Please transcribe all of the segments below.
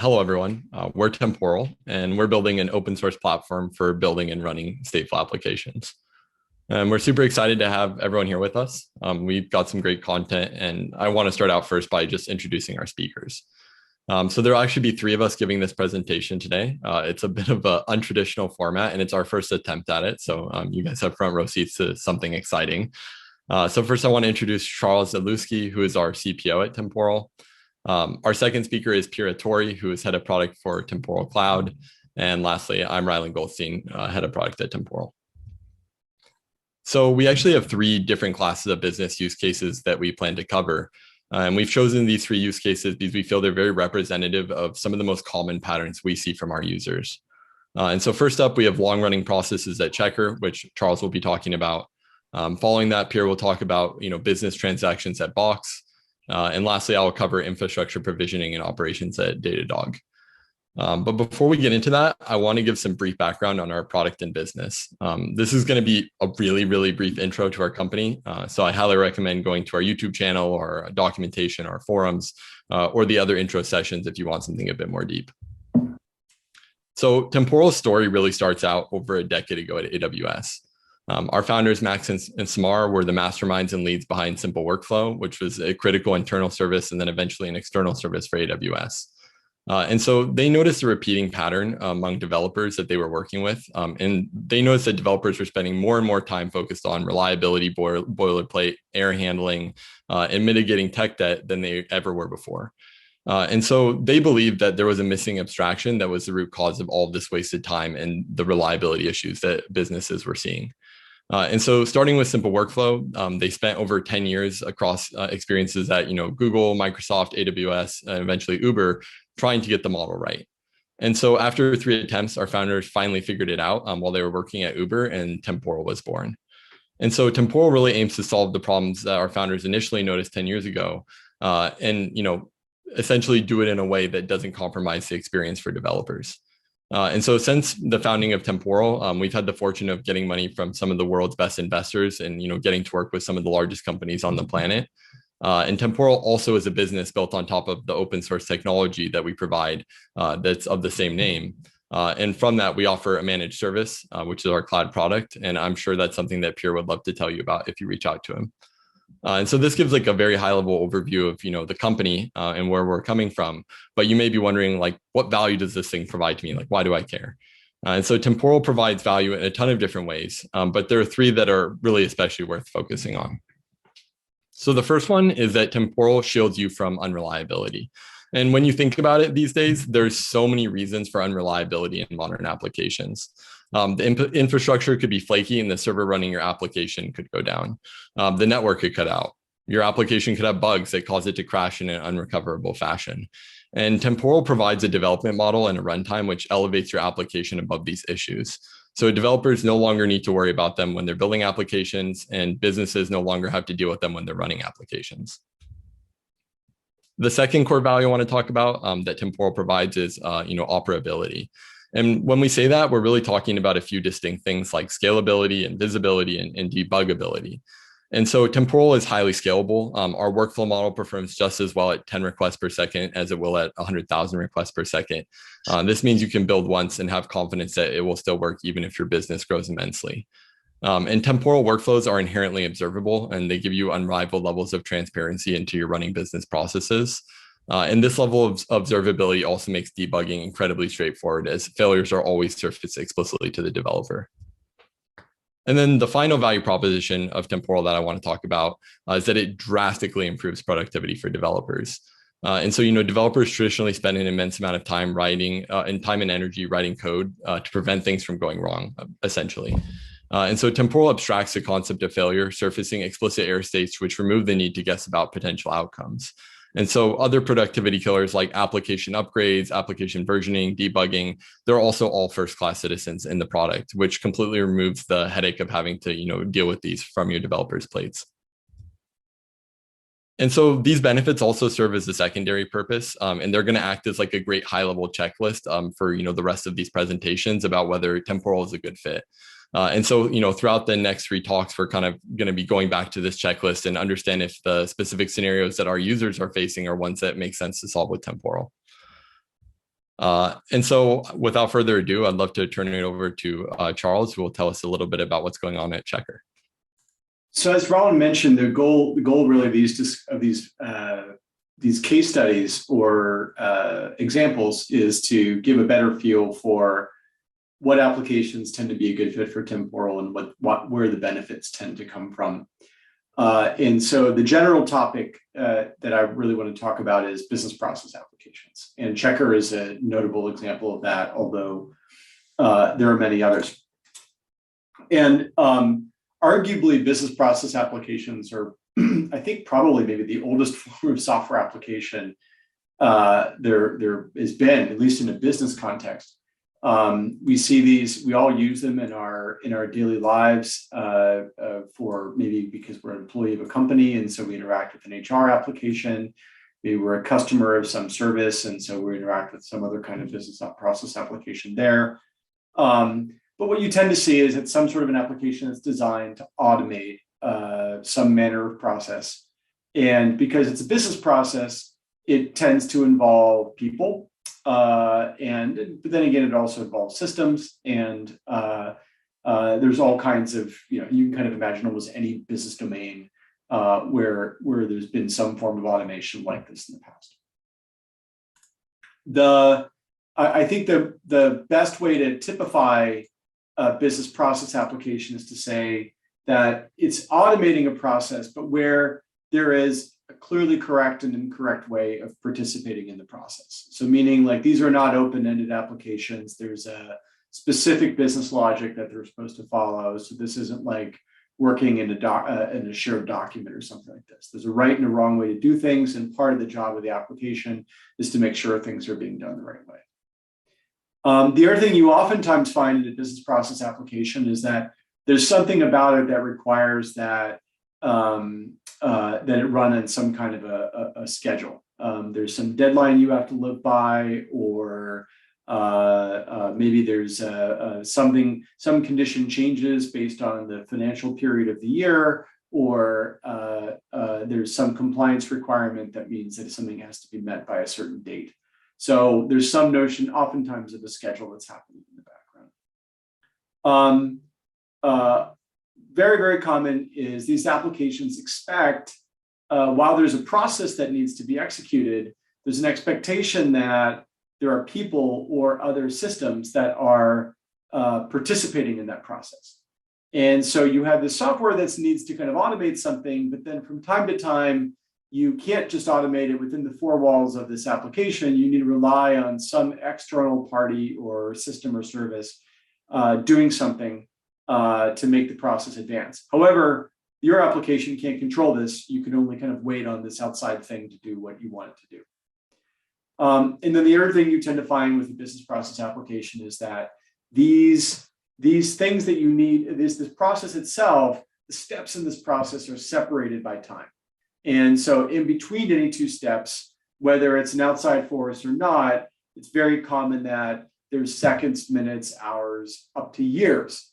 Hello, everyone. We're Temporal, and we're building an open source platform for building and running stateful applications. And we're super excited to have everyone here with us. We've got some great content, and I want to start out first by just introducing our speakers. So there'll actually be three of us giving this presentation today. It's a bit of an untraditional format, and it's our first attempt at it. So you guys have front row seats to something exciting. So first, I want to introduce Charles Zaluski, who is our CPO at Temporal. Our second speaker is Pira Tori, who is head of product for Temporal Cloud. And lastly, I'm Rylan Goldstein, head of product at Temporal. So we actually have three different classes of business use cases that we plan to cover. And we've chosen these three use cases because we feel they're very representative of some of the most common patterns we see from our users. And so first up, we have long-running processes at Checkr, which Charles will be talking about. Following that, Pira will talk about business transactions at Box. And lastly, I will cover infrastructure provisioning and operations at Datadog. But before we get into that, I want to give some brief background on our product and business. This is going to be a really, really brief intro to our company. So I highly recommend going to our YouTube channel or documentation or forums or the other intro sessions if you want something a bit more deep. So Temporal's story really starts out over a decade ago at AWS. Our founders, Max and Samar, were the masterminds and leads behind Simple Workflow, which was a critical internal service and then eventually an external service for AWS. And so they noticed a repeating pattern among developers that they were working with. And they noticed that developers were spending more and more time focused on reliability, boilerplate, error handling, and mitigating tech debt than they ever were before. And so they believed that there was a missing abstraction that was the root cause of all of this wasted time and the reliability issues that businesses were seeing. And so starting with Simple Workflow, they spent over 10 years across experiences at Google, Microsoft, AWS, and eventually Uber, trying to get the model right. And so after 3 attempts, our founders finally figured it out while they were working at Uber, and Temporal was born. And so Temporal really aims to solve the problems that our founders initially noticed 10 years ago, and essentially do it in a way that doesn't compromise the experience for developers. And so since the founding of Temporal, we've had the fortune of getting money from some of the world's best investors and getting to work with some of the largest companies on the planet. And Temporal also is a business built on top of the open source technology that we provide that's of the same name. And from that, we offer a managed service, which is our cloud product. And I'm sure that's something that Pira would love to tell you about if you reach out to him. And so this gives like a very high level overview of, the company and where we're coming from. But you may be wondering, like, what value does this thing provide to me? Like, why do I care? And so Temporal provides value in a ton of different ways, but there are three that are really especially worth focusing on. So the first one is that Temporal shields you from unreliability. And when you think about it these days, there's so many reasons for unreliability in modern applications. The infrastructure could be flaky and the server running your application could go down. The network could cut out. Your application could have bugs that cause it to crash in an unrecoverable fashion. And Temporal provides a development model and a runtime which elevates your application above these issues. So developers no longer need to worry about them when they're building applications, and businesses no longer have to deal with them when they're running applications. The second core value I want to talk about that Temporal provides is operability. And when we say that, we're really talking about a few distinct things like scalability and visibility and debuggability. And so Temporal is highly scalable. Our workflow model performs just as well at 10 requests per second as it will at 100,000 requests per second. This means you can build once and have confidence that it will still work even if your business grows immensely. And Temporal workflows are inherently observable, and they give you unrivaled levels of transparency into your running business processes. And this level of observability also makes debugging incredibly straightforward, as failures are always surfaced explicitly to the developer. And then the final value proposition of Temporal that I want to talk about is that it drastically improves productivity for developers. And so, developers traditionally spend an immense amount of time writing and time and energy writing code to prevent things from going wrong, essentially. And so Temporal abstracts the concept of failure, surfacing explicit error states, which remove the need to guess about potential outcomes. And so other productivity killers like application upgrades, application versioning, debugging, they're also all first-class citizens in the product, which completely removes the headache of having to, deal with these from your developers' plates. And so these benefits also serve as a secondary purpose, and they're going to act as like a great high-level checklist for the rest of these presentations about whether Temporal is a good fit. And so, throughout the next 3 talks, we're kind of going to be going back to this checklist and understand if the specific scenarios that our users are facing are ones that make sense to solve with Temporal. And so without further ado, I'd love to turn it over to Charles, who will tell us a little bit about what's going on at Checkr. So as Roland mentioned, the goal really of these case studies or examples is to give a better feel for what applications tend to be a good fit for Temporal and where the benefits tend to come from. And so the general topic that I really want to talk about is business process applications. And Checkr is a notable example of that, although there are many others. And arguably, business process applications are, I think, probably maybe the oldest form of software application there has been, at least in a business context. We see these, we all use them in our daily lives for maybe because we're an employee of a company and so we interact with an HR application. Maybe we're a customer of some service and so we interact with some other kind of business process application there. But what you tend to see is it's some sort of an application that's designed to automate some manner of process. And because it's a business process, it tends to involve people. But then again, it also involves systems, and there's all kinds of, you can kind of imagine almost any business domain where there's been some form of automation like this in the past. I think the best way to typify a business process application is to say that it's automating a process, but where there is a clearly correct and incorrect way of participating in the process. So meaning like these are not open-ended applications. There's a specific business logic that they're supposed to follow. So this isn't like working in a shared document or something like this. There's a right and a wrong way to do things. And part of the job of the application is to make sure things are being done the right way. The other thing you oftentimes find in a business process application is that there's something about it that requires that that it run in some kind of a schedule. There's some deadline you have to live by, or maybe there's some condition changes based on the financial period of the year, or there's some compliance requirement that means that something has to be met by a certain date. So there's some notion oftentimes of a schedule that's happening in the background. Very, very common is these applications expect, while there's a process that needs to be executed, there's an expectation that there are people or other systems that are participating in that process. And so you have this software that needs to kind of automate something, but then from time to time, you can't just automate it within the four walls of this application. You need to rely on some external party or system or service doing something to make the process advance. However, your application can't control this. You can only kind of wait on this outside thing to do what you want it to do. And then the other thing you tend to find with the business process application is that these things that you need, this process itself, the steps in this process are separated by time. And so in between any two steps, whether it's an outside force or not, it's very common that there's seconds, minutes, hours, up to years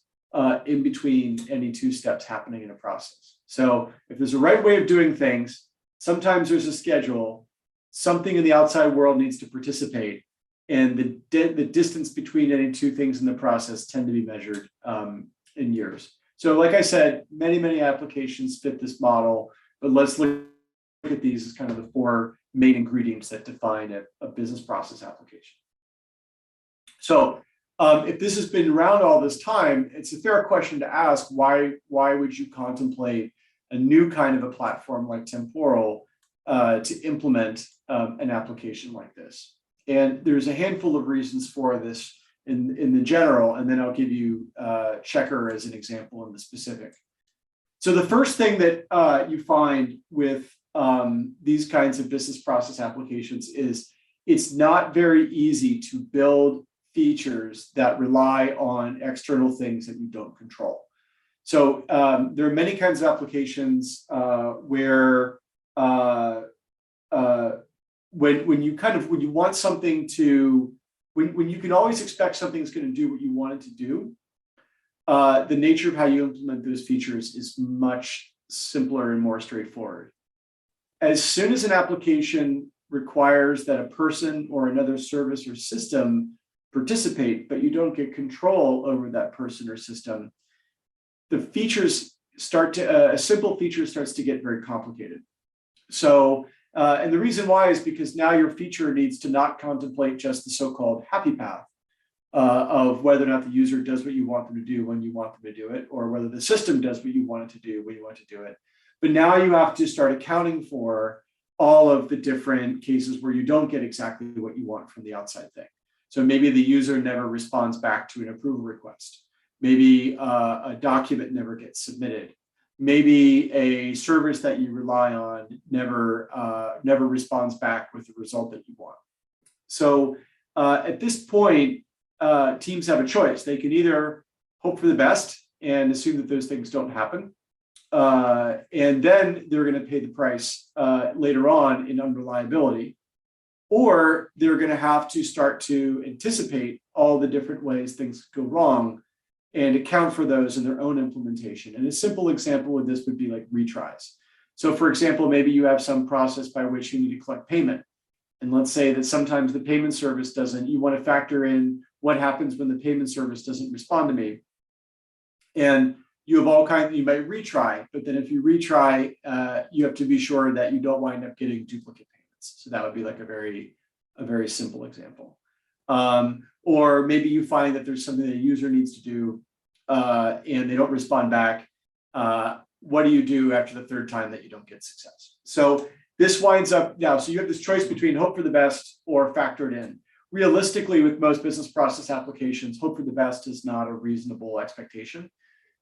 in between any two steps happening in a process. So if there's a right way of doing things, sometimes there's a schedule, something in the outside world needs to participate, and the distance between any two things in the process tend to be measured in years. So like I said, many applications fit this model, but let's look at these as kind of the four main ingredients that define a business process application. So if this has been around all this time, it's a fair question to ask, why would you contemplate a new kind of a platform like Temporal to implement an application like this? And there's a handful of reasons for this in the general, and then I'll give you Checkr as an example in the specific. So the first thing that you find with these kinds of business process applications is it's not very easy to build features that rely on external things that you don't control. So there are many kinds of applications where when you want something to, when you can always expect something's going to do what you want it to do, the nature of how you implement those features is much simpler and more straightforward. As soon as an application requires that a person or another service or system participate, but you don't get control over that person or system, the features start to, a simple feature starts to get very complicated. So, and the reason why is because now your feature needs to not contemplate just the so-called happy path of whether or not the user does what you want them to do when you want them to do it, or whether the system does what you want it to do when you want to do it. But now you have to start accounting for all of the different cases where you don't get exactly what you want from the outside thing. So maybe the user never responds back to an approval request. Maybe a document never gets submitted. Maybe a service that you rely on never responds back with the result that you want. So at this point, teams have a choice. They can either hope for the best and assume that those things don't happen, and then they're going to pay the price later on in unreliability, or they're going to have to start to anticipate all the different ways things go wrong and account for those in their own implementation. And a simple example of this would be like retries. So for example, maybe you have some process by which you need to collect payment. And let's say that sometimes the payment service doesn't, you want to factor in what happens when the payment service doesn't respond to me. And you have all kinds, you might retry, but then if you retry, you have to be sure that you don't wind up getting duplicate payments. So that would be like a very simple example. Or maybe you find that there's something that a user needs to do and they don't respond back. What do you do after the third time that you don't get success? So this winds up now. So you have this choice between hope for the best or factor it in. Realistically, with most business process applications, hope for the best is not a reasonable expectation.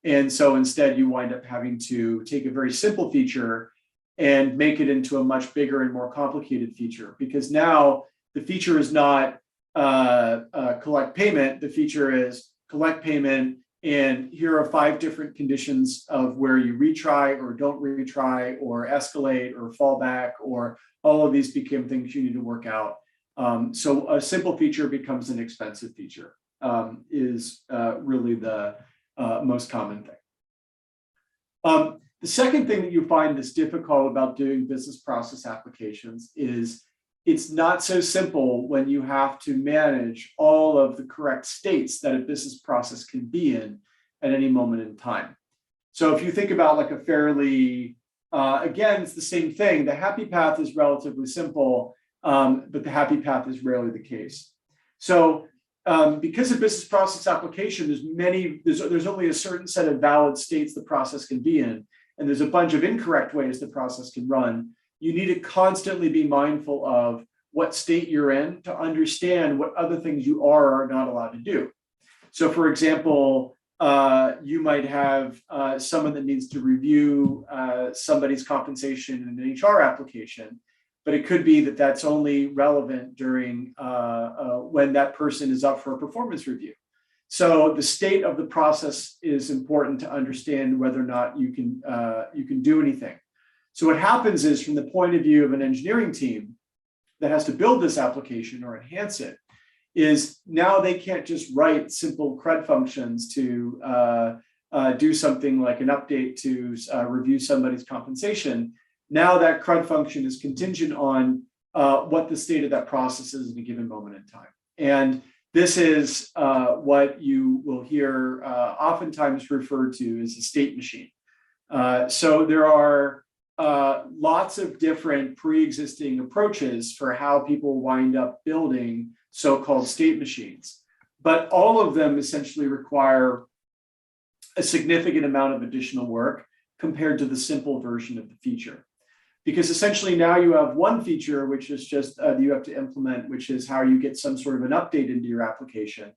And so instead, you wind up having to take a very simple feature and make it into a much bigger and more complicated feature, because now the feature is not collect payment. The feature is collect payment, and here are 5 different conditions of where you retry or don't retry or escalate or fall back, or all of these become things you need to work out. So a simple feature becomes an expensive feature, is really the most common thing. The second thing that you find that's difficult about doing business process applications is it's not so simple when you have to manage all of the correct states that a business process can be in at any moment in time. So if you think about like a fairly, again, it's the same thing. The happy path is relatively simple, but the happy path is rarely the case. So because a business process application, there's only a certain set of valid states the process can be in, and there's a bunch of incorrect ways the process can run. You need to constantly be mindful of what state you're in to understand what other things you are or are not allowed to do. So for example, you might have someone that needs to review somebody's compensation in an HR application, but it could be that that's only relevant during when that person is up for a performance review. So the state of the process is important to understand whether or not you can do anything. So what happens is, from the point of view of an engineering team that has to build this application or enhance it, is now they can't just write simple CRUD functions to do something like an update to review somebody's compensation. Now that CRUD function is contingent on what the state of that process is in a given moment in time. And this is what you will hear oftentimes referred to as a state machine. So there are lots of different pre-existing approaches for how people wind up building so-called state machines, but all of them essentially require a significant amount of additional work compared to the simple version of the feature. Because essentially now you have one feature, which is just you have to implement, which is how you get some sort of an update into your application.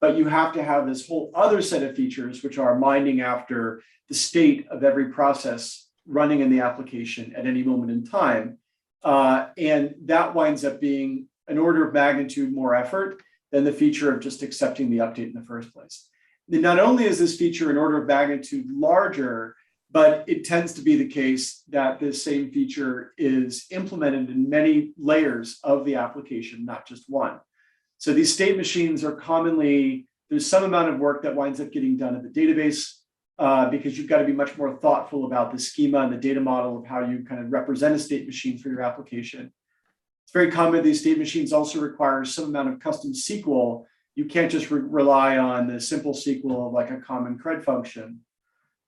But you have to have this whole other set of features, which are minding after the state of every process running in the application at any moment in time. And that winds up being an order of magnitude more effort than the feature of just accepting the update in the first place. And not only is this feature an order of magnitude larger, but it tends to be the case that this same feature is implemented in many layers of the application, not just one. So these state machines are commonly, there's some amount of work that winds up getting done at the database because you've got to be much more thoughtful about the schema and the data model of how you kind of represent a state machine for your application. It's very common these state machines also require some amount of custom SQL. You can't just rely on the simple SQL of like a common CRUD function.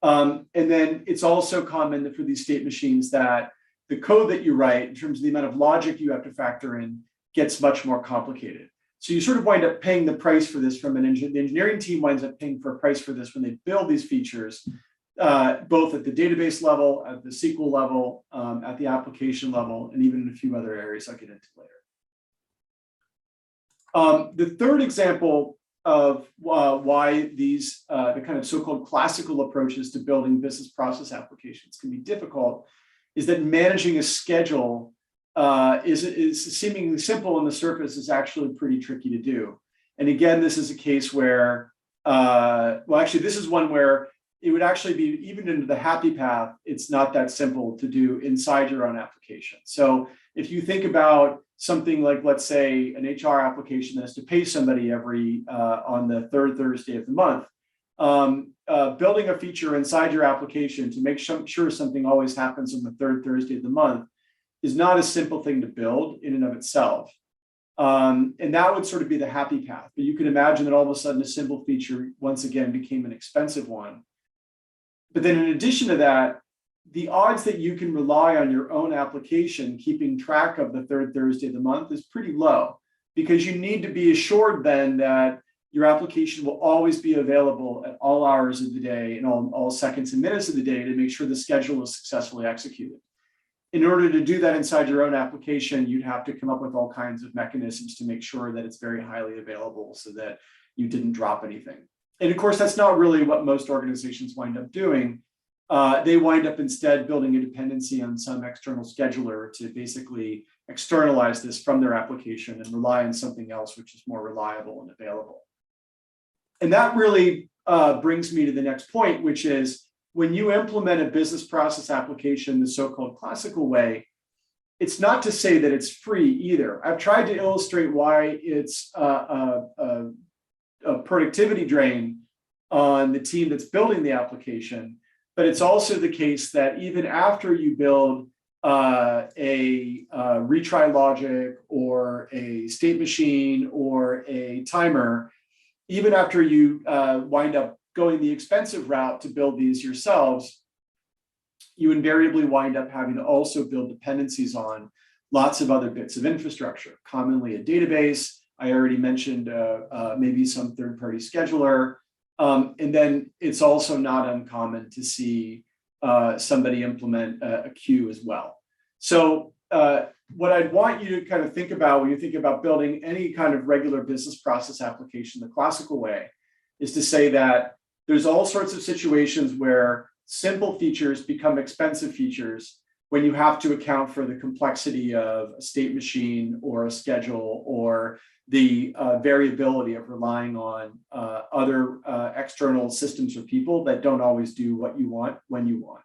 And then it's also common for these state machines that the code that you write in terms of the amount of logic you have to factor in gets much more complicated. So you sort of wind up paying the price for this from the engineering team winds up paying for a price for this when they build these features, both at the database level, at the SQL level, at the application level, and even in a few other areas I'll get into later. The third example of why these the kind of so-called classical approaches to building business process applications can be difficult is that managing a schedule is seemingly simple on the surface is actually pretty tricky to do. And again, this is a case where, well, actually, this is one where it would actually be, even into the happy path, it's not that simple to do inside your own application. So if you think about something like, let's say, an HR application that has to pay somebody every on the third Thursday of the month, building a feature inside your application to make sure something always happens on the third Thursday of the month is not a simple thing to build in and of itself. And that would sort of be the happy path. But you can imagine that all of a sudden a simple feature once again became an expensive one. But then in addition to that, the odds that you can rely on your own application keeping track of the third Thursday of the month is pretty low, because you need to be assured then that your application will always be available at all hours of the day and all seconds and minutes of the day to make sure the schedule is successfully executed. In order to do that inside your own application, you'd have to come up with all kinds of mechanisms to make sure that it's very highly available so that you didn't drop anything. And of course, that's not really what most organizations wind up doing. They wind up instead building a dependency on some external scheduler to basically externalize this from their application and rely on something else which is more reliable and available. And that really brings me to the next point, which is when you implement a business process application the so-called classical way, it's not to say that it's free either. I've tried to illustrate why it's a productivity drain on the team that's building the application, but it's also the case that even after you build a retry logic or a state machine or a timer, even after you wind up going the expensive route to build these yourselves, you invariably wind up having to also build dependencies on lots of other bits of infrastructure, commonly a database. I already mentioned maybe some third-party scheduler. And then it's also not uncommon to see somebody implement a queue as well. So what I'd want you to kind of think about when you think about building any kind of regular business process application the classical way is to say that there's all sorts of situations where simple features become expensive features when you have to account for the complexity of a state machine or a schedule or the variability of relying on other external systems or people that don't always do what you want when you want.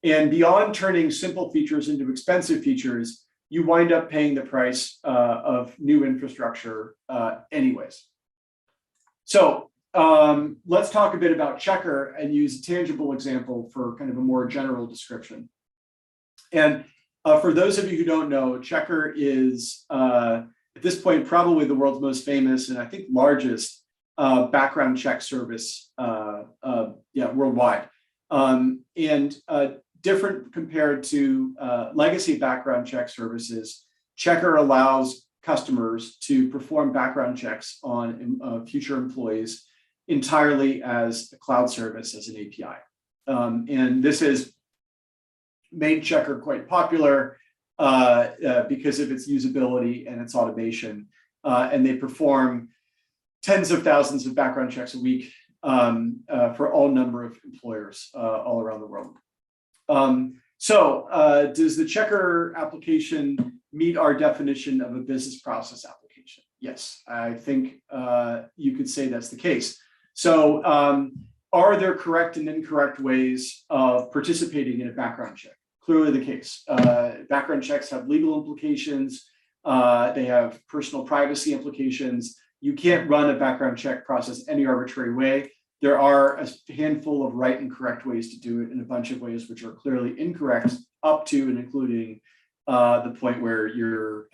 And beyond turning simple features into expensive features, you wind up paying the price of new infrastructure anyways. So let's talk a bit about Checkr and use a tangible example for kind of a more general description. And for those of you who don't know, Checkr is at this point probably the world's most famous and I think largest background check service worldwide. And different compared to legacy background check services, Checkr allows customers to perform background checks on future employees entirely as a cloud service, as an API. And this has made Checkr quite popular because of its usability and its automation. And they perform tens of thousands of background checks a week for all number of employers all around the world. So does the Checkr application meet our definition of a business process application? Yes, I think you could say that's the case. So are there correct and incorrect ways of participating in a background check? Clearly the case. Background checks have legal implications. They have personal privacy implications. You can't run a background check process any arbitrary way. There are a handful of right and correct ways to do it, and a bunch of ways which are clearly incorrect, up to and including the point where you're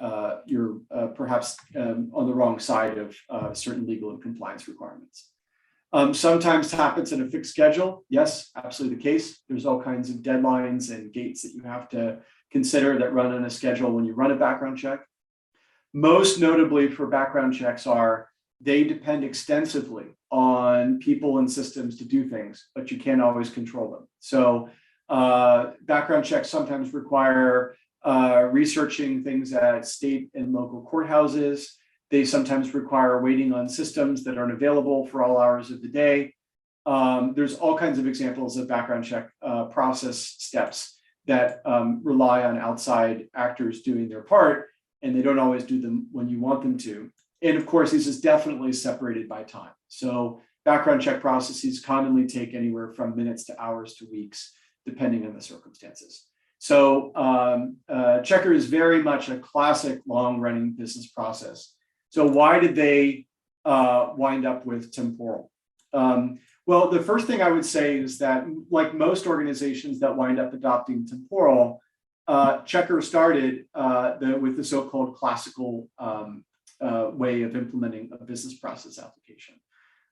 perhaps on the wrong side of certain legal and compliance requirements. Sometimes happens in a fixed schedule. Yes, absolutely the case. There's all kinds of deadlines and gates that you have to consider that run on a schedule when you run a background check. Most notably for background checks they depend extensively on people and systems to do things, but you can't always control them. So background checks sometimes require researching things at state and local courthouses. They sometimes require waiting on systems that aren't available for all hours of the day. There's all kinds of examples of background check process steps that rely on outside actors doing their part, and they don't always do them when you want them to. And of course, this is definitely separated by time. So background check processes commonly take anywhere from minutes to hours to weeks, depending on the circumstances. So Checkr is very much a classic long-running business process. So why did they wind up with Temporal? Well, the first thing I would say is that, like most organizations that wind up adopting Temporal, Checkr started with the so-called classical way of implementing a business process application.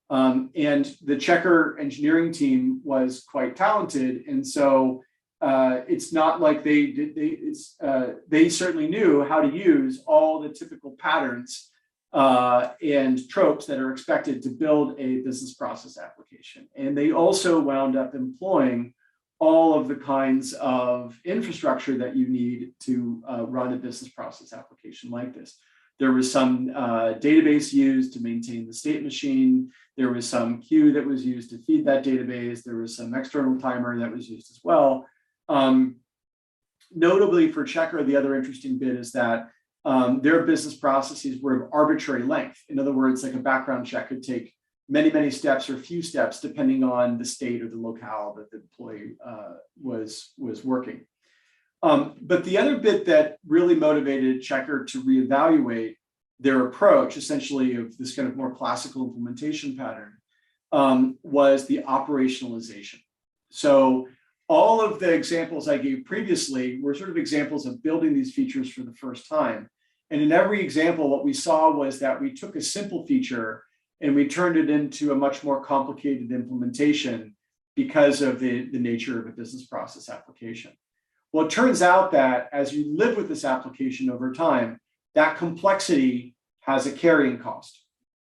And the Checkr engineering team was quite talented. And so it's not like they certainly knew how to use all the typical patterns and tropes that are expected to build a business process application. And they also wound up employing all of the kinds of infrastructure that you need to run a business process application like this. There was some database used to maintain the state machine. There was some queue that was used to feed that database. There was some external timer that was used as well. Notably for Checkr, the other interesting bit is that their business processes were of arbitrary length. In other words, like a background check could take many, many steps or few steps, depending on the state or the locale that the employee was working. But the other bit that really motivated Checkr to reevaluate their approach, essentially of this kind of more classical implementation pattern, was the operationalization. So all of the examples I gave previously were sort of examples of building these features for the first time. And in every example, what we saw was that we took a simple feature and we turned it into a much more complicated implementation because of the nature of a business process application. Well, it turns out that as you live with this application over time, that complexity has a carrying cost.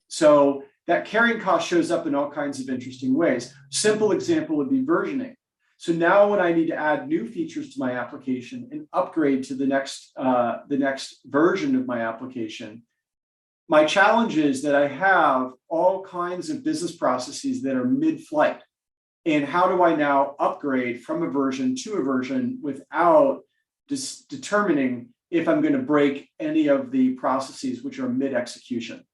So that carrying cost shows up in all kinds of interesting ways. Simple example would be versioning. So now when I need to add new features to my application and upgrade to the next version of my application, my challenge is that I have all kinds of business processes that are mid-flight. And how do I now upgrade from a version to a version without determining if I'm going to break any of the processes which are mid-execution?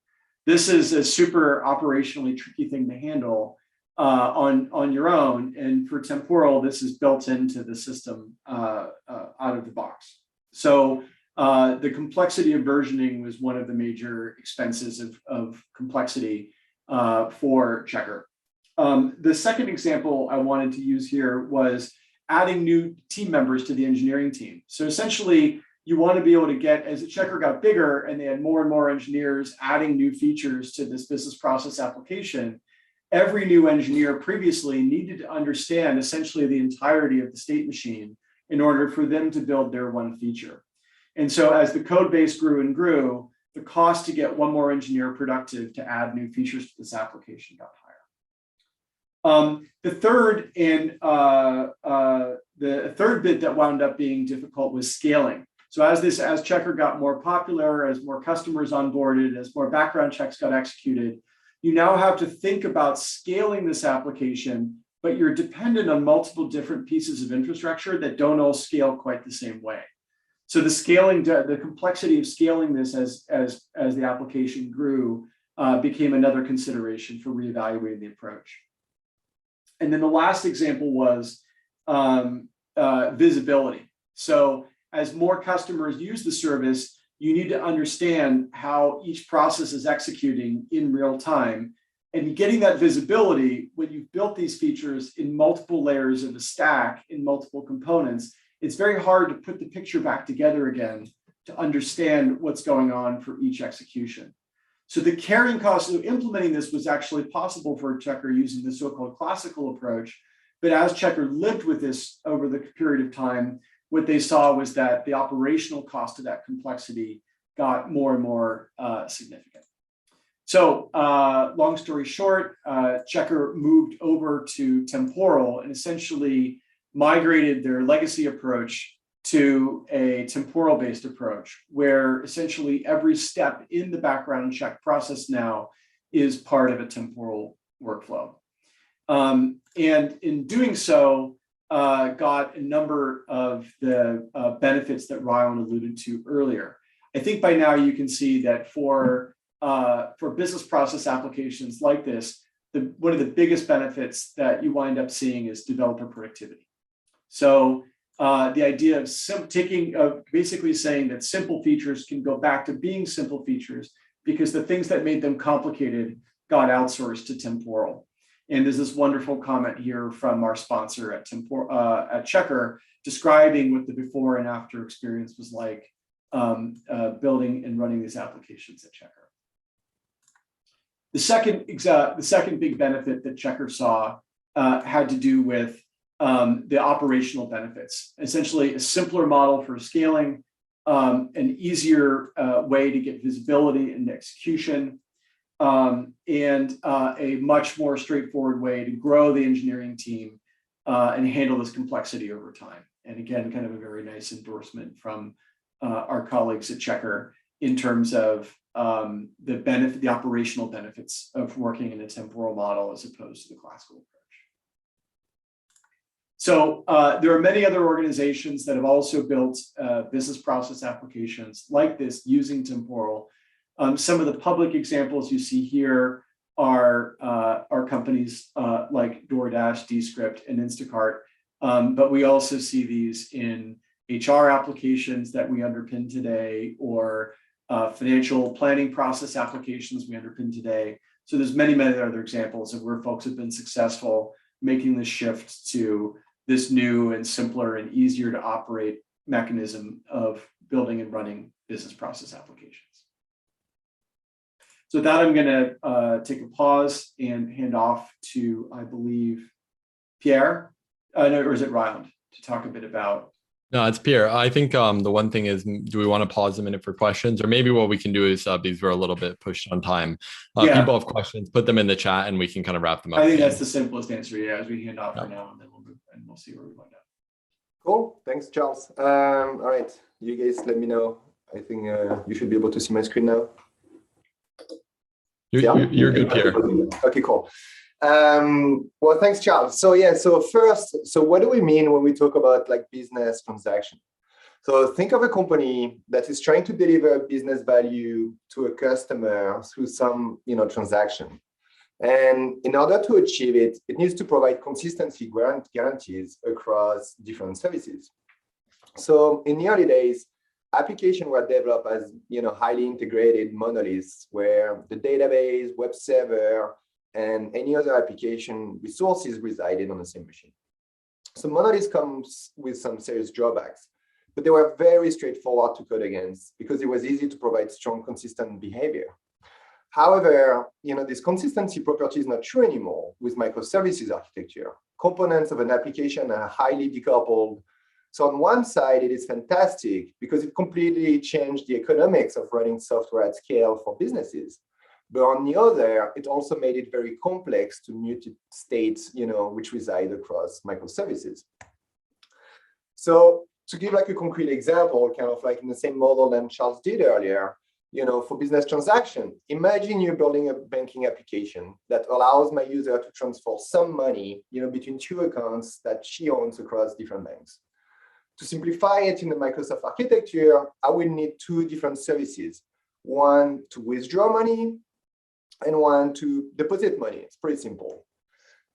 This is a super operationally tricky thing to handle on your own. And for Temporal, this is built into the system out of the box. So the complexity of versioning was one of the major expenses of complexity for Checkr. The second example I wanted to use here was adding new team members to the engineering team. So essentially, you want to be able to get, as Checkr got bigger and they had more and more engineers adding new features to this business process application, every new engineer previously needed to understand essentially the entirety of the state machine in order for them to build their one feature. And so as the code base grew and grew, the cost to get one more engineer productive to add new features to this application got higher. The third bit that wound up being difficult was scaling. So as Checkr got more popular, as more customers onboarded, as more background checks got executed, you now have to think about scaling this application, but you're dependent on multiple different pieces of infrastructure that don't all scale quite the same way. So the complexity of scaling this as the application grew became another consideration for reevaluating the approach. And then the last example was visibility. So as more customers use the service, you need to understand how each process is executing in real time. And getting that visibility when you've built these features in multiple layers of the stack, in multiple components, it's very hard to put the picture back together again to understand what's going on for each execution. So the carrying cost of implementing this was actually possible for Checkr using the so-called classical approach. But as Checkr lived with this over the period of time, what they saw was that the operational cost of that complexity got more and more significant. So long story short, Checkr moved over to Temporal and essentially migrated their legacy approach to a temporal-based approach, where essentially every step in the background check process now is part of a temporal workflow. And in doing so, got a number of the benefits that Ryan alluded to earlier. I think by now you can see that for business process applications like this, one of the biggest benefits that you wind up seeing is developer productivity. So the idea of basically saying that simple features can go back to being simple features because the things that made them complicated got outsourced to Temporal. And there's this wonderful comment here from our sponsor at Checkr describing what the before and after experience was like building and running these applications at Checkr. The second big benefit that Checkr saw had to do with the operational benefits, essentially a simpler model for scaling, an easier way to get visibility and execution, and a much more straightforward way to grow the engineering team and handle this complexity over time. And again, kind of a very nice endorsement from our colleagues at Checkr in terms of the operational benefits of working in a temporal model as opposed to the classical approach. So there are many other organizations that have also built business process applications like this using temporal. Some of the public examples you see here are companies like DoorDash, Descript, and Instacart. But we also see these in HR applications that we underpin today, or financial planning process applications we underpin today. So there's many other examples of where folks have been successful making the shift to this new and simpler and easier to operate mechanism of building and running business process applications. So with that, I'm going to take a pause and hand off to, I believe, Pierre, or is it Ryland, to talk a bit about. No, it's Pierre. I think the one thing is, do we want to pause a minute for questions? Or maybe what we can do is, because we're a little bit pushed on time, people have questions, put them in the chat and we can kind of wrap them up. I think that's the simplest answer, as we hand off for now, and then we'll move and we'll see where we wind up. Cool, thanks, Charles. All right, you guys let me know. I think you should be able to see my screen now. You're good, Pierre. Okay, cool. Well, thanks, Charles. So yeah, so what do we mean when we talk about like business transaction? So think of a company that is trying to deliver business value to a customer through some transaction. And in order to achieve it, it needs to provide consistency guarantees across different services. So in the early days, applications were developed as highly integrated monoliths where the database, web server, and any other application resources resided on the same machine. So monoliths comes with some serious drawbacks, but they were very straightforward to code against because it was easy to provide strong, consistent behavior. However, this consistency property is not true anymore with microservices architecture. Components of an application are highly decoupled. So on one side, it is fantastic because it completely changed the economics of running software at scale for businesses. But on the other, it also made it very complex to mutate states, which reside across microservices. So to give like a concrete example, kind of like in the same model than Charles did earlier, for business transaction, imagine you're building a banking application that allows my user to transfer some money, between two accounts that she owns across different banks. To simplify it in the Microsoft architecture, I will need two different services, one to withdraw money and one to deposit money. It's pretty simple.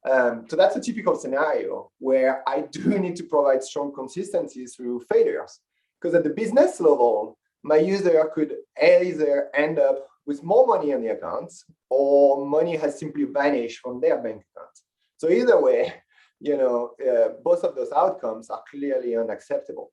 So that's a typical scenario where I do need to provide strong consistency through failures, because at the business level, my user could either end up with more money on the accounts or money has simply vanished from their bank account. So either way, both of those outcomes are clearly unacceptable.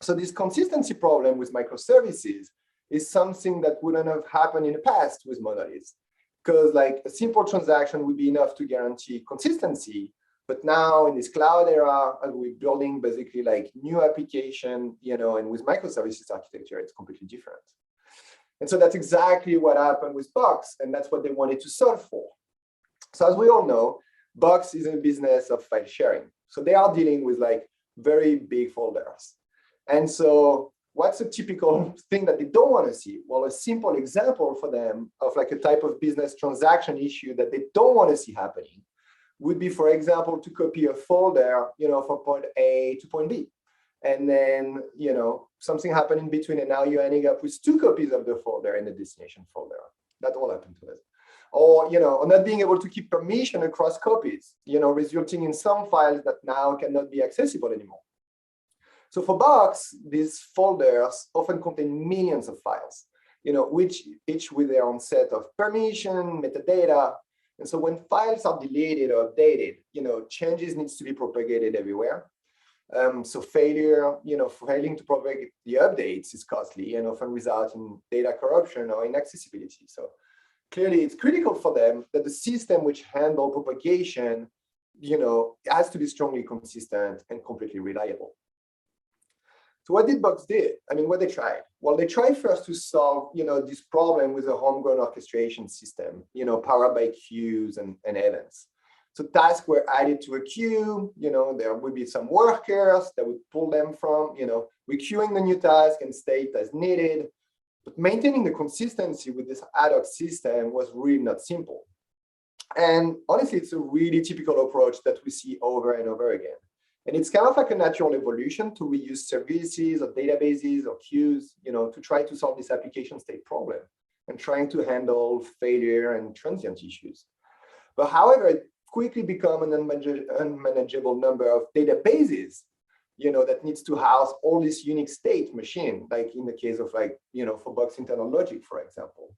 So this consistency problem with microservices is something that wouldn't have happened in the past with monoliths, because like a simple transaction would be enough to guarantee consistency. But now in this cloud era, as we're building basically like new application, and with microservices architecture, it's completely different. And so that's exactly what happened with Box, and that's what they wanted to solve for. So as we all know, Box is in the business of file sharing. So they are dealing with like very big folders. And so what's a typical thing that they don't want to see? Well, a simple example for them of like a type of business transaction issue that they don't want to see happening would be, for example, to copy a folder, from point A to point B. And then, something happened in between, and now you're ending up with 2 copies of the folder in the destination folder. That all happened to us. Or, or not being able to keep permission across copies, resulting in some files that now cannot be accessible anymore. So for Box, these folders often contain millions of files, which each with their own set of permission, metadata. And so when files are deleted or updated, changes needs to be propagated everywhere. So failing to propagate the updates is costly and often results in data corruption or inaccessibility. So clearly, it's critical for them that the system which handles propagation, has to be strongly consistent and completely reliable. So what did Box do? What they tried? Well, they tried first to solve, this problem with a homegrown orchestration system, powered by queues and events. So tasks were added to a queue, there would be some workers that would pull them from, requeuing the new task and state as needed. But maintaining the consistency with this ad hoc system was really not simple. And honestly, it's a really typical approach that we see over and over again. And it's kind of like a natural evolution to reuse services or databases or queues, to try to solve this application state problem and trying to handle failure and transient issues. But however, it quickly become an unmanageable number of databases, that needs to house all this unique state machine, like in the case of for Box internal logic, for example.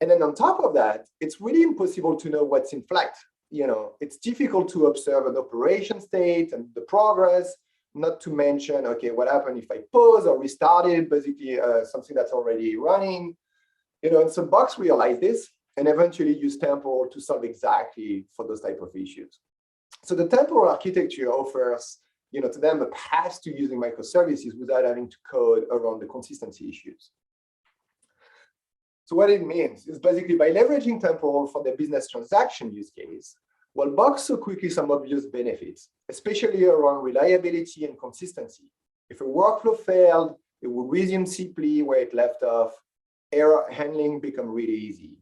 And then on top of that, it's really impossible to know what's in flight. It's difficult to observe an operation state and the progress, not to mention, okay, what happened if I pause or restarted, basically something that's already running. And so Box realized this and eventually used Temporal to solve exactly for those type of issues. So the Temporal architecture offers, to them a path to using microservices without having to code around the consistency issues. So what it means is basically by leveraging Temporal for the business transaction use case, well, Box saw quickly some obvious benefits, especially around reliability and consistency. If a workflow failed, it would resume simply where it left off. Error handling become really easy.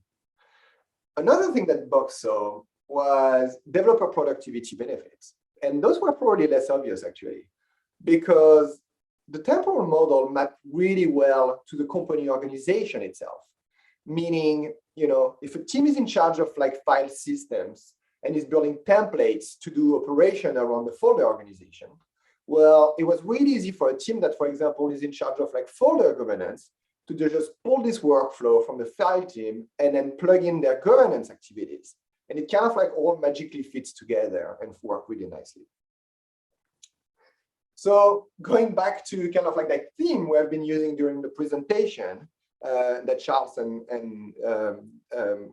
Another thing that Box saw was developer productivity benefits. And those were probably less obvious, actually, because the temporal model mapped really well to the company organization itself. Meaning, if a team is in charge of file systems and is building templates to do operation around the folder organization, well, it was really easy for a team that, for example, is in charge of folder governance to just pull this workflow from the file team and then plug in their governance activities. And it kind of all magically fits together and work really nicely. So going back to kind of that theme we have been using during the presentation that Charles and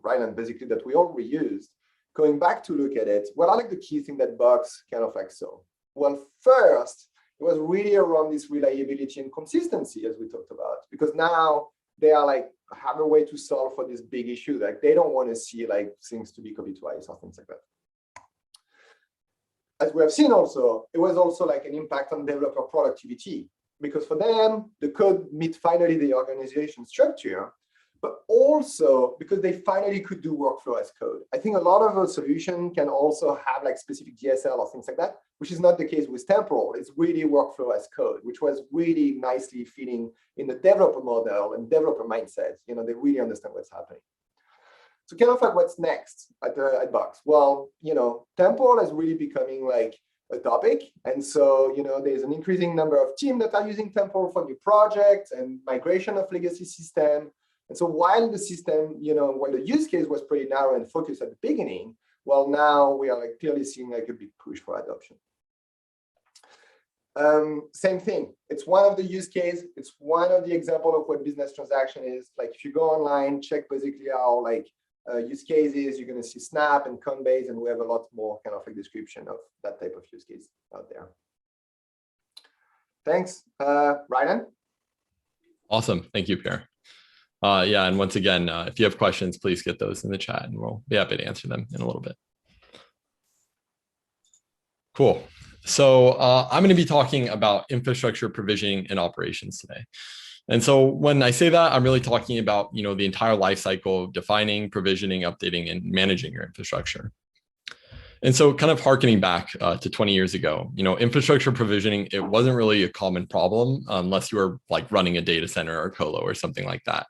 Ryland basically that we all reused, going back to look at it, what are the key thing that Box kind of saw? Well, first, it was really around this reliability and consistency, as we talked about, because now they are have a way to solve for this big issue. They don't want to see things to be copied twice or things like that. As we have seen also, it was also an impact on developer productivity, because for them, the code meet finally the organization structure, but also because they finally could do workflow as code. I think a lot of a solution can also have specific DSL or things like that, which is not the case with Temporal. It's really workflow as code, which was really nicely fitting in the developer model and developer mindset. They really understand what's happening. So kind of what's next at Box? Well, Temporal is really becoming a topic. And so, there's an increasing number of teams that are using Temporal for new projects and migration of legacy system. And so while the system, while the use case was pretty narrow and focused at the beginning, Well, now we are like clearly seeing like a big push for adoption. Same thing. It's one of the use case. It's one of the example of what business transaction is. Like if you go online, check basically our like use cases, you're going to see Snap and Coinbase, and we have a lot more kind of a description of that type of use case out there. Thanks, Ryan. Awesome. Thank you, Pierre. Yeah, and once again, if you have questions, please get those in the chat and we'll be happy to answer them in a little bit. Cool. So I'm going to be talking about infrastructure provisioning and operations today. And so when I say that, I'm really talking about, the entire life cycle of defining, provisioning, updating, and managing your infrastructure. And so kind of harkening back to 20 years ago, infrastructure provisioning, it wasn't really a common problem unless you were like running a data center or colo or something like that.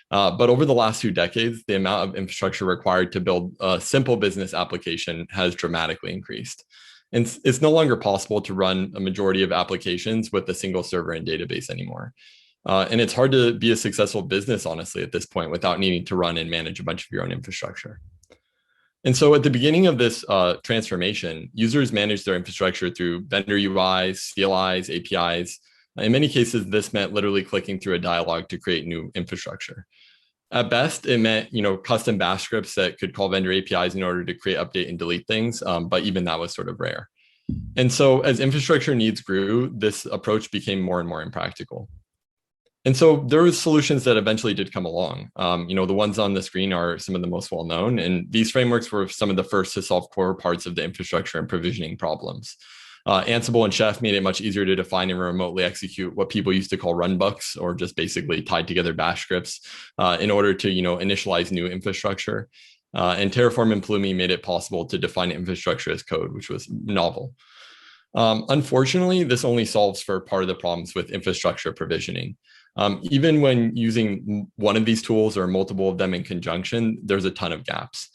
But over the last 2 decades, the amount of infrastructure required to build a simple business application has dramatically increased. And it's no longer possible to run a majority of applications with a single server and database anymore. And it's hard to be a successful business, honestly, at this point without needing to run and manage a bunch of your own infrastructure. And so at the beginning of this transformation, users managed their infrastructure through vendor UIs, CLIs, APIs. In many cases, this meant literally clicking through a dialog to create new infrastructure. At best, it meant custom bash scripts that could call vendor APIs in order to create, update, and delete things, but even that was sort of rare. And so as infrastructure needs grew, this approach became more and more impractical. And so there were solutions that eventually did come along. The ones on the screen are some of the most well-known, and these frameworks were some of the first to solve core parts of the infrastructure and provisioning problems. Ansible and Chef made it much easier to define and remotely execute what people used to call runbooks, or just basically tied together bash scripts in order to initialize new infrastructure. And Terraform and Pulumi made it possible to define infrastructure as code, which was novel. Unfortunately, this only solves for part of the problems with infrastructure provisioning. Even when using one of these tools or multiple of them in conjunction, there's a ton of gaps.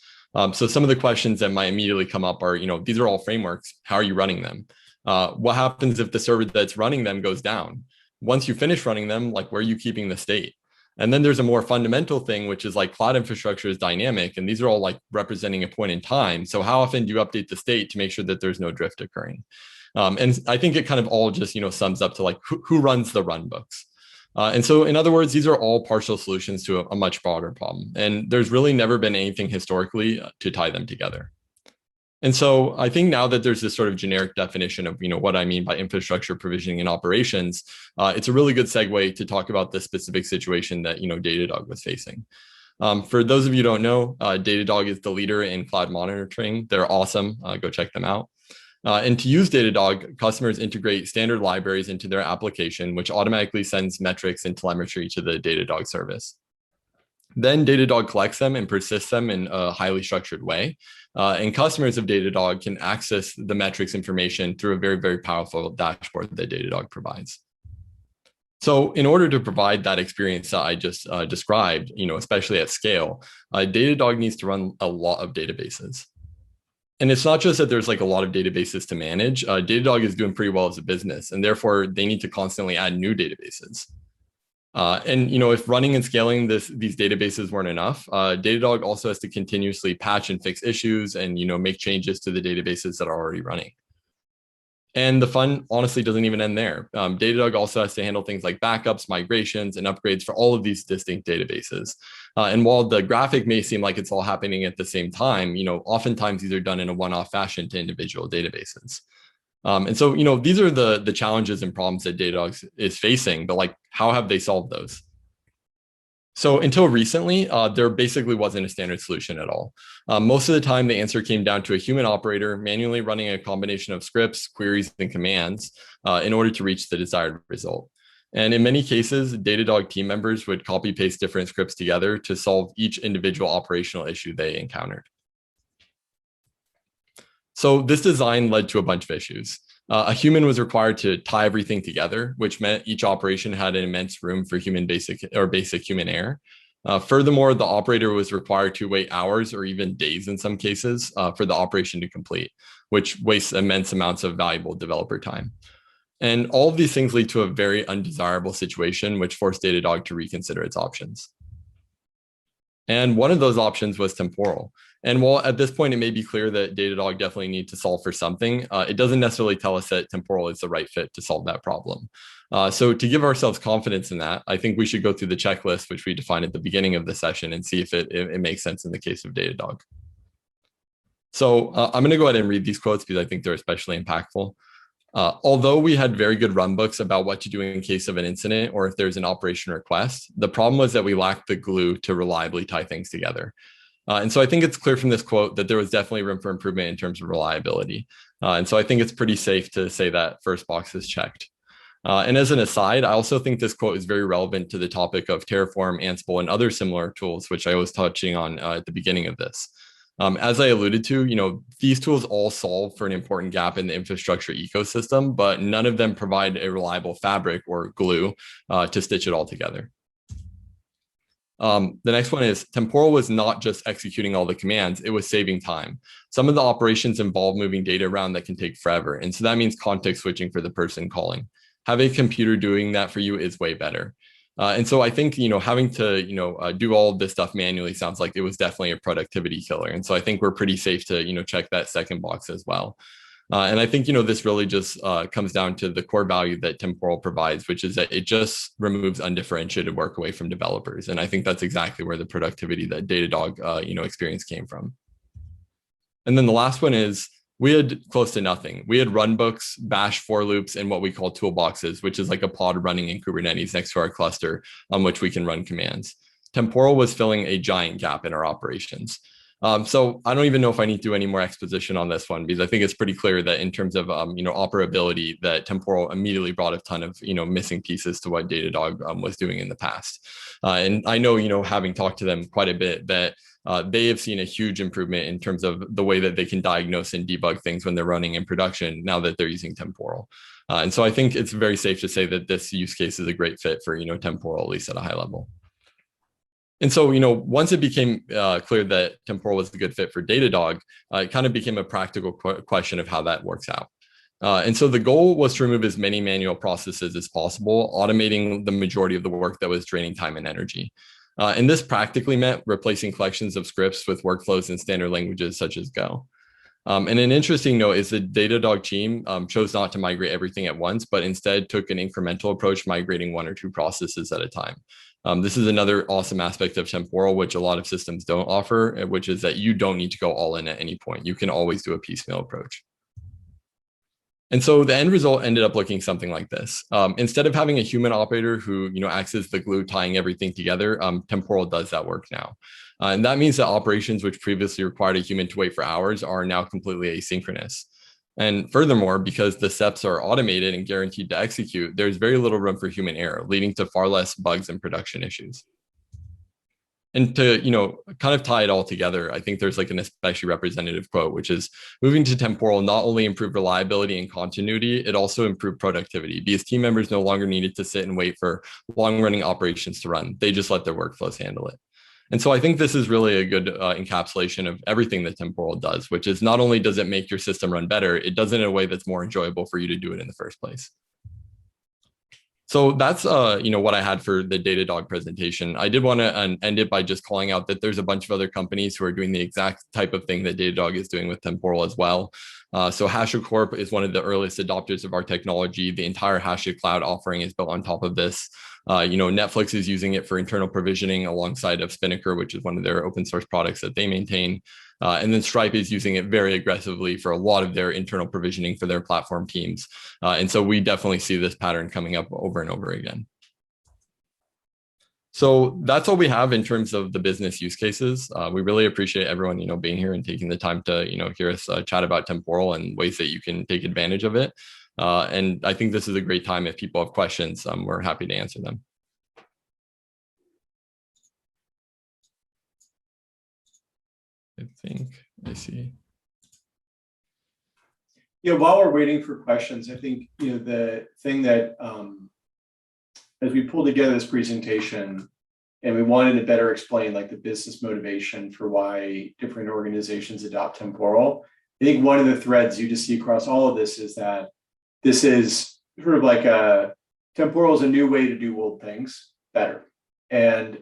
So some of the questions that might immediately come up are, these are all frameworks. How are you running them? What happens if the server that's running them goes down? Once you finish running them, like where are you keeping the state? And then there's a more fundamental thing, which is like cloud infrastructure is dynamic, and these are all like representing a point in time. So how often do you update the state to make sure that there's no drift occurring? And I think it kind of all just, sums up to like who runs the run books. And so in other words, these are all partial solutions to a much broader problem. And there's really never been anything historically to tie them together. And so I think now that there's this sort of generic definition of, what I mean by infrastructure provisioning and operations, it's a really good segue to talk about the specific situation that, Datadog was facing. For those of you who don't know, Datadog is the leader in cloud monitoring. They're awesome. Go check them out. And to use Datadog, customers integrate standard libraries into their application, which automatically sends metrics and telemetry to the Datadog service. Then Datadog collects them and persists them in a highly structured way. And customers of Datadog can access the metrics information through a very, very powerful dashboard that Datadog provides. So in order to provide that experience that I just described, especially at scale, Datadog needs to run a lot of databases. And it's not just that there's like a lot of databases to manage. Datadog is doing pretty well as a business, and therefore they need to constantly add new databases. And if running and scaling these databases weren't enough, Datadog also has to continuously patch and fix issues and make changes to the databases that are already running. And the fun honestly doesn't even end there. Datadog also has to handle things like backups, migrations, and upgrades for all of these distinct databases. And while the graphic may seem like it's all happening at the same time, oftentimes these are done in a one-off fashion to individual databases. And so, these are the challenges and problems that Datadog is facing, but like, how have they solved those? So until recently, there basically wasn't a standard solution at all. Most of the time, the answer came down to a human operator manually running a combination of scripts, queries, and commands in order to reach the desired result. And in many cases, Datadog team members would copy paste different scripts together to solve each individual operational issue they encountered. So this design led to a bunch of issues. A human was required to tie everything together, which meant each operation had an immense room for basic human error. Furthermore, the operator was required to wait hours or even days in some cases for the operation to complete, which wastes immense amounts of valuable developer time. And all of these things lead to a very undesirable situation, which forced Datadog to reconsider its options. And one of those options was Temporal. And while at this point, it may be clear that Datadog definitely need to solve for something, it doesn't necessarily tell us that Temporal is the right fit to solve that problem. So to give ourselves confidence in that, I think we should go through the checklist, which we defined at the beginning of the session, and see if it makes sense in the case of Datadog. So I'm going to go ahead and read these quotes because I think they're especially impactful. Although we had very good runbooks about what to do in case of an incident or if there's an operation request, the problem was that we lacked the glue to reliably tie things together. And so I think it's clear from this quote that there was definitely room for improvement in terms of reliability. And so I think it's pretty safe to say that first box is checked. And as an aside, I also think this quote is very relevant to the topic of Terraform, Ansible, and other similar tools, which I was touching on at the beginning of this. As I alluded to, these tools all solve for an important gap in the infrastructure ecosystem, but none of them provide a reliable fabric or glue to stitch it all together. The next one is Temporal was not just executing all the commands, it was saving time. Some of the operations involve moving data around that can take forever. And so that means context switching for the person calling. Having a computer doing that for you is way better. And so I think, having to, do all of this stuff manually sounds like it was definitely a productivity killer. And so I think we're pretty safe to, check that second box as well. And I think, this really just comes down to the core value that Temporal provides, which is that it just removes undifferentiated work away from developers. And I think that's exactly where the productivity that Datadog, experience came from. And then the last one is, we had close to nothing. We had runbooks, bash for loops, and what we call toolboxes, which is like a pod running in Kubernetes next to our cluster on which we can run commands. Temporal was filling a giant gap in our operations. So I don't even know if I need to do any more exposition on this one, because I think it's pretty clear that in terms of operability, that Temporal immediately brought a ton of missing pieces to what Datadog was doing in the past. And I know having talked to them quite a bit, that they have seen a huge improvement in terms of the way that they can diagnose and debug things when they're running in production now that they're using Temporal. And so I think it's very safe to say that this use case is a great fit for Temporal, at least at a high level. And so, once it became clear that Temporal was a good fit for Datadog, it kind of became a practical question of how that works out. And so the goal was to remove as many manual processes as possible, automating the majority of the work that was draining time and energy. And this practically meant replacing collections of scripts with workflows in standard languages such as Go. And an interesting note is the Datadog team chose not to migrate everything at once, but instead took an incremental approach, migrating 1 or 2 processes at a time. This is another awesome aspect of Temporal, which a lot of systems don't offer, which is that you don't need to go all in at any point. You can always do a piecemeal approach. And so the end result ended up looking something like this. Instead of having a human operator who acts as the glue tying everything together, Temporal does that work now. And that means that operations which previously required a human to wait for hours are now completely asynchronous. And furthermore, because the steps are automated and guaranteed to execute, there's very little room for human error, leading to far less bugs and production issues. And to, kind of tie it all together, I think there's like an especially representative quote, which is moving to Temporal not only improved reliability and continuity, it also improved productivity because team members no longer needed to sit and wait for long running operations to run. They just let their workflows handle it. And so I think this is really a good encapsulation of everything that Temporal does, which is not only does it make your system run better, it does it in a way that's more enjoyable for you to do it in the first place. So that's what I had for the Datadog presentation. I did want to end it by just calling out that there's a bunch of other companies who are doing the exact type of thing that Datadog is doing with Temporal as well. So Hashicorp is one of the earliest adopters of our technology. The entire HashiCloud offering is built on top of this. Netflix is using it for internal provisioning alongside of Spinnaker, which is one of their open source products that they maintain. And then Stripe is using it very aggressively for a lot of their internal provisioning for their platform teams. And so we definitely see this pattern coming up over and over again. So that's all we have in terms of the business use cases. We really appreciate everyone, being here and taking the time to, hear us chat about Temporal and ways that you can take advantage of it. And I think this is a great time. If people have questions, we're happy to answer them. I think I see. Yeah, while we're waiting for questions, I think the thing that as we pulled together this presentation and we wanted to better explain like the business motivation for why different organizations adopt Temporal, I think one of the threads you just see across all of this is that this is sort of like Temporal is a new way to do old things better. And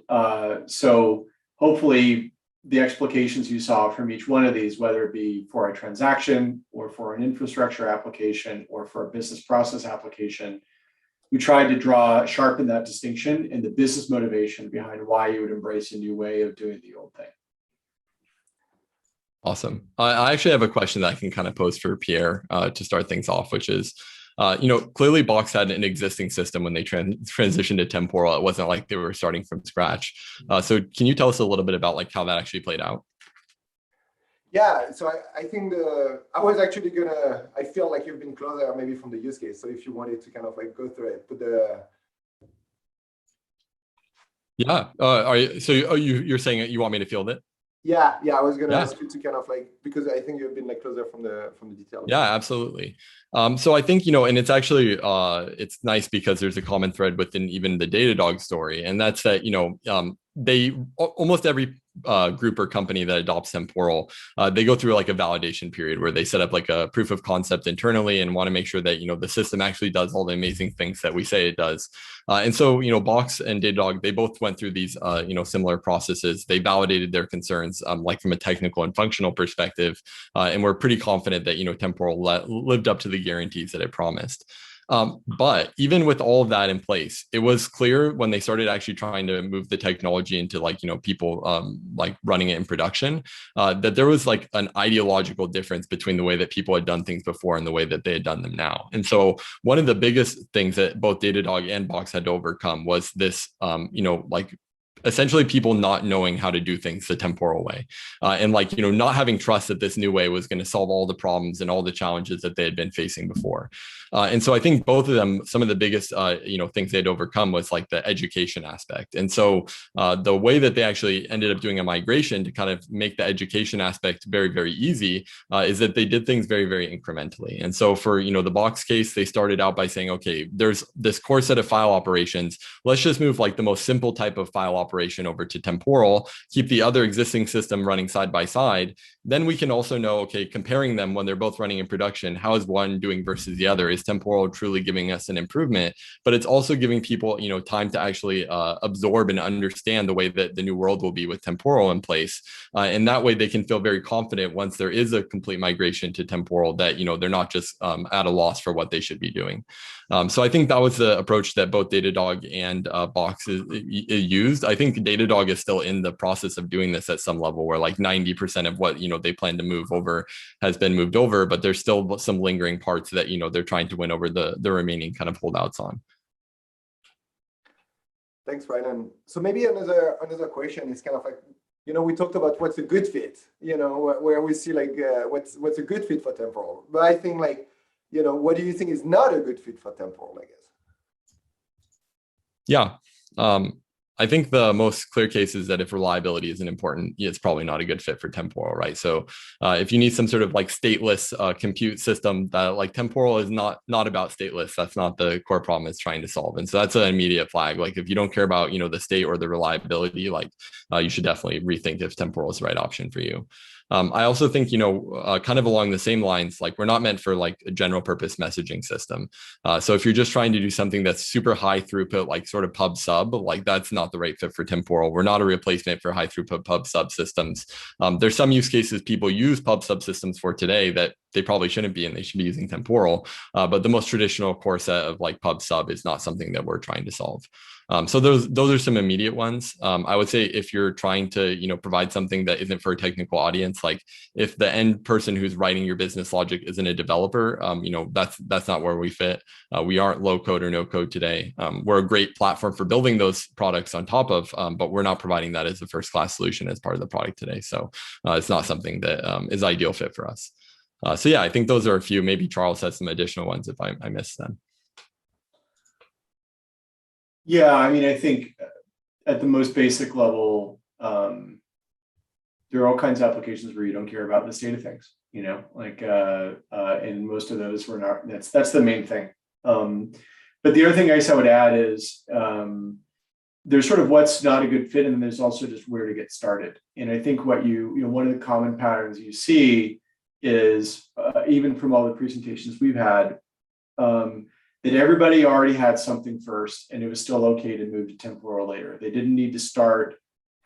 so hopefully the explications you saw from each one of these, whether it be for a transaction or for an infrastructure application or for a business process application, we tried to sharpen that distinction and the business motivation behind why you would embrace a new way of doing the old thing. Awesome. I actually have a question that I can kind of pose for Pierre to start things off, which is, clearly Box had an existing system when they transitioned to Temporal. It wasn't like they were starting from scratch. So can you tell us a little bit about like how that actually played out? Yeah, so I think I was actually I feel like you've been closer maybe from the use case. So if you wanted to kind of like go through it, Yeah. You're saying you want me to field it? Yeah, I was gonna ask you to kind of like, because I think you've been like closer from the detail. Yeah, absolutely. So I think, and it's actually it's nice because there's a common thread within even the Datadog story, and that's that, they almost every group or company that adopts Temporal, they go through like a validation period where they set up like a proof of concept internally and want to make sure that, the system actually does all the amazing things that we say it does. And so, Box and Datadog, they both went through these, similar processes. They validated their concerns, like from a technical and functional perspective. And we're pretty confident that, Temporal lived up to the guarantees that it promised. But even with all of that in place, it was clear when they started actually trying to move the technology into like, people like running it in production, that there was like an ideological difference between the way that people had done things before and the way that they had done them now. And so one of the biggest things that both Datadog and Box had to overcome was this, like essentially people not knowing how to do things the Temporal way, and like, not having trust that this new way was going to solve all the problems and all the challenges that they had been facing before. And so I think both of them, some of the biggest, things they'd overcome was like the education aspect. And so the way that they actually ended up doing a migration to kind of make the education aspect very, very easy is that they did things very, very incrementally. And so for, the Box case, they started out by saying, okay, there's this core set of file operations. Let's just move like the most simple type of file operation over to Temporal, keep the other existing system running side by side. Then we can also know, okay, comparing them when they're both running in production, how is one doing versus the other? Is Temporal truly giving us an improvement? But it's also giving people, time to actually absorb and understand the way that the new world will be with Temporal in place. And that way they can feel very confident once there is a complete migration to Temporal that, they're not just at a loss for what they should be doing. So I think that was the approach that both Datadog and Box used. I think Datadog is still in the process of doing this at some level where like 90% of what, they plan to move over has been moved over, but there's still some lingering parts that, they're trying to win over the remaining kind of holdouts on. Thanks, Brandon. So maybe another question is kind of like, we talked about what's a good fit, where we see like what's a good fit for Temporal. But I think like, what do you think is not a good fit for Temporal, I guess? Yeah. I think the most clear case is that if reliability isn't important, it's probably not a good fit for Temporal, right? So if you need some sort of like stateless compute system, that like Temporal is not about stateless. That's not the core problem it's trying to solve. And so that's an immediate flag. Like if you don't care about, the state or the reliability, like you should definitely rethink if Temporal is the right option for you. I also think, kind of along the same lines, like we're not meant for like a general purpose messaging system. So if you're just trying to do something that's super high throughput, like sort of pub sub, like that's not the right fit for Temporal. We're not a replacement for high throughput pub sub systems. There's some use cases people use pub sub systems for today that they probably shouldn't be, and they should be using Temporal. But the most traditional core set of like pub sub is not something that we're trying to solve. So those are some immediate ones. I would say if you're trying to, provide something that isn't for a technical audience, like if the end person who's writing your business logic isn't a developer, that's not where we fit. We aren't low code or no code today. We're a great platform for building those products on top of, but we're not providing that as a first class solution as part of the product today. So it's not something that is ideal fit for us. So yeah, I think those are a few. Maybe Charles has some additional ones if I missed them. Yeah, I mean, I think at the most basic level, there are all kinds of applications where you don't care about the state of things, and most of those were not, that's the main thing. But the other thing I guess I would add is there's sort of what's not a good fit, and then there's also just where to get started. And I think what one of the common patterns you see is even from all the presentations we've had, that everybody already had something first and it was still okay to move to Temporal later. They didn't need to start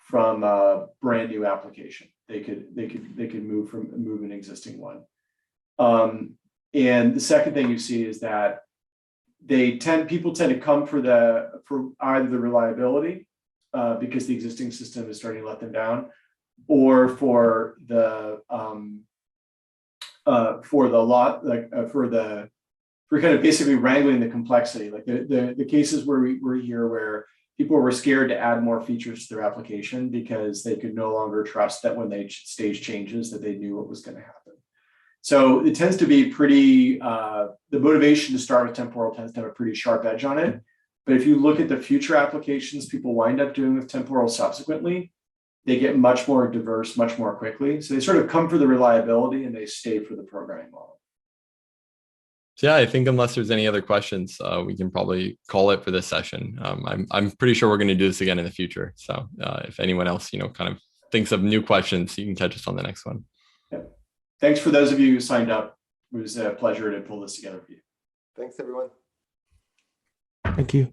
from a brand new application. They could move an existing one. And the second thing you see is that people tend to come for either the reliability because the existing system is starting to let them down, or for kind of basically wrangling the complexity. Like the cases where we're here where people were scared to add more features to their application because they could no longer trust that when they stage changes that they knew what was going to happen. So it tends to be pretty, the motivation to start with Temporal tends to have a pretty sharp edge on it. But if you look at the future applications people wind up doing with Temporal subsequently, they get much more diverse, much more quickly. So they sort of come for the reliability and they stay for the programming model. So yeah, I think unless there's any other questions, we can probably call it for this session. I'm pretty sure we're going to do this again in the future. So if anyone else, kind of thinks of new questions, you can catch us on the next one. Yep. Thanks for those of you who signed up. It was a pleasure to pull this together for you. Thanks, everyone. Thank you.